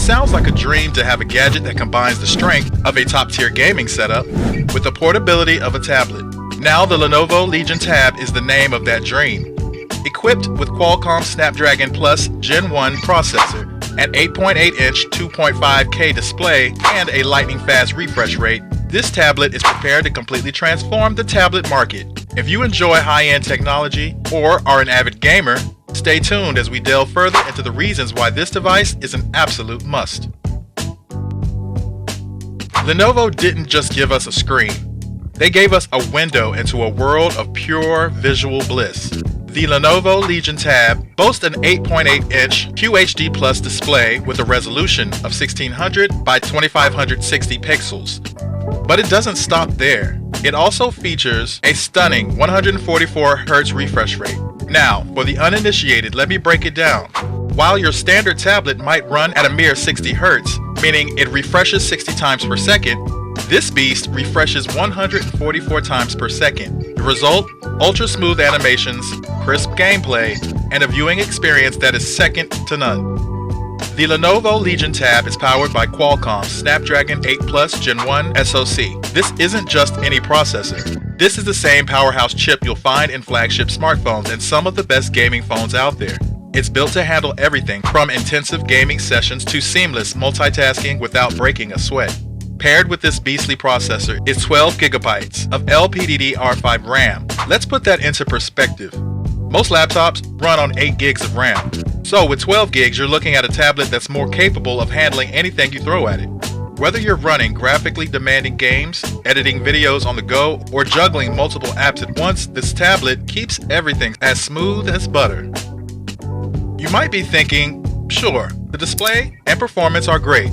sounds like a dream to have a gadget that combines the strength of a top-tier gaming setup with the portability of a tablet. Now the Lenovo Legion Tab is the name of that dream. Equipped with Qualcomm Snapdragon Plus Gen 1 processor, an 8.8-inch 2.5K display, and a lightning-fast refresh rate, this tablet is prepared to completely transform the tablet market. If you enjoy high-end technology or are an avid gamer, stay tuned as we delve further into the reasons why this device is an absolute must. Lenovo didn't just give us a screen. They gave us a window into a world of pure visual bliss. The Lenovo Legion Tab boasts an 8.8-inch QHD Plus display with a resolution of 1600 by 2560 pixels. But it doesn't stop there. It also features a stunning 144 Hz refresh rate. Now, for the uninitiated, let me break it down. While your standard tablet might run at a mere 60 Hz, meaning it refreshes 60 times per second, this beast refreshes 144 times per second. The result? Ultra-smooth animations, crisp gameplay, and a viewing experience that is second to none. The Lenovo Legion Tab is powered by Qualcomm Snapdragon 8 Plus Gen 1 SoC. This isn't just any processor. This is the same powerhouse chip you'll find in flagship smartphones and some of the best gaming phones out there. It's built to handle everything from intensive gaming sessions to seamless multitasking without breaking a sweat. Paired with this beastly processor is 12 gigabytes of LPDD R5 RAM. Let's put that into perspective. Most laptops run on 8 gigs of RAM. So with 12 gigs, you're looking at a tablet that's more capable of handling anything you throw at it. Whether you're running graphically demanding games, editing videos on the go, or juggling multiple apps at once, this tablet keeps everything as smooth as butter. You might be thinking, sure, the display and performance are great,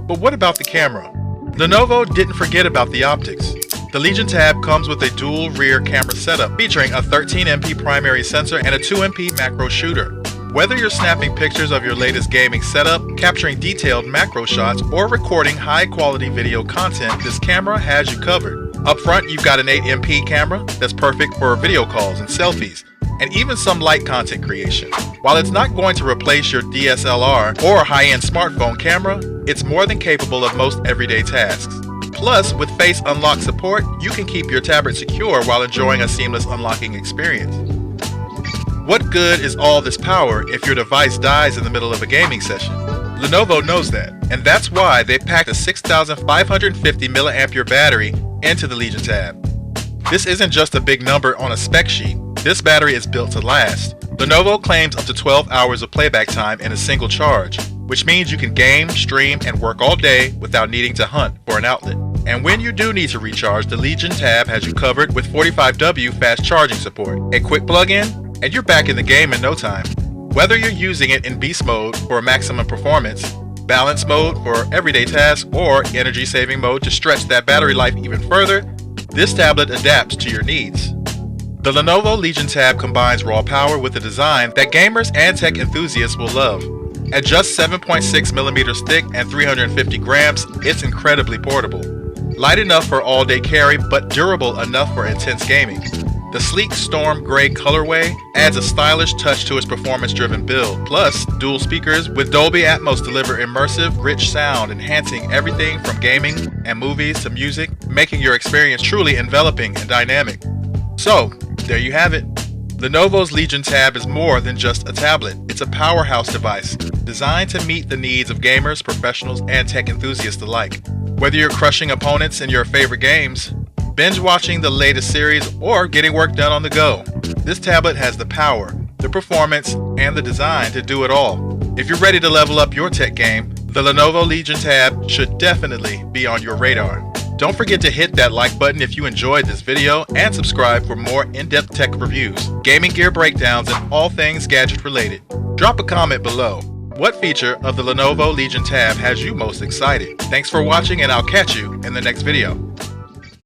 but what about the camera? Lenovo didn't forget about the optics. The Legion Tab comes with a dual rear camera setup featuring a 13MP primary sensor and a 2MP macro shooter. Whether you're snapping pictures of your latest gaming setup, capturing detailed macro shots, or recording high-quality video content, this camera has you covered. Up front, you've got an 8MP camera that's perfect for video calls and selfies, and even some light content creation. While it's not going to replace your DSLR or high-end smartphone camera, it's more than capable of most everyday tasks. Plus, with Face Unlock support, you can keep your tablet secure while enjoying a seamless unlocking experience. What good is all this power if your device dies in the middle of a gaming session? Lenovo knows that, and that's why they packed a 6,550 mAh battery into the Legion Tab. This isn't just a big number on a spec sheet. This battery is built to last. Lenovo claims up to 12 hours of playback time in a single charge, which means you can game, stream, and work all day without needing to hunt for an outlet. And when you do need to recharge, the Legion Tab has you covered with 45W fast charging support. A quick plug-in, and you're back in the game in no time. Whether you're using it in beast mode for maximum performance, balance mode for everyday tasks, or energy-saving mode to stretch that battery life even further, this tablet adapts to your needs. The Lenovo Legion Tab combines raw power with a design that gamers and tech enthusiasts will love. At just 7.6mm thick and 350 grams, it's incredibly portable. Light enough for all-day carry, but durable enough for intense gaming. The sleek Storm Gray colorway adds a stylish touch to its performance-driven build. Plus, dual speakers with Dolby Atmos deliver immersive, rich sound, enhancing everything from gaming and movies to music, making your experience truly enveloping and dynamic. So, there you have it. Lenovo's Legion Tab is more than just a tablet. It's a powerhouse device designed to meet the needs of gamers, professionals, and tech enthusiasts alike. Whether you're crushing opponents in your favorite games, binge watching the latest series, or getting work done on the go, this tablet has the power, the performance, and the design to do it all. If you're ready to level up your tech game, the Lenovo Legion Tab should definitely be on your radar. Don't forget to hit that like button if you enjoyed this video and subscribe for more in-depth tech reviews, gaming gear breakdowns, and all things gadget related. Drop a comment below. What feature of the Lenovo Legion Tab has you most excited? Thanks for watching, and I'll catch you in the next video.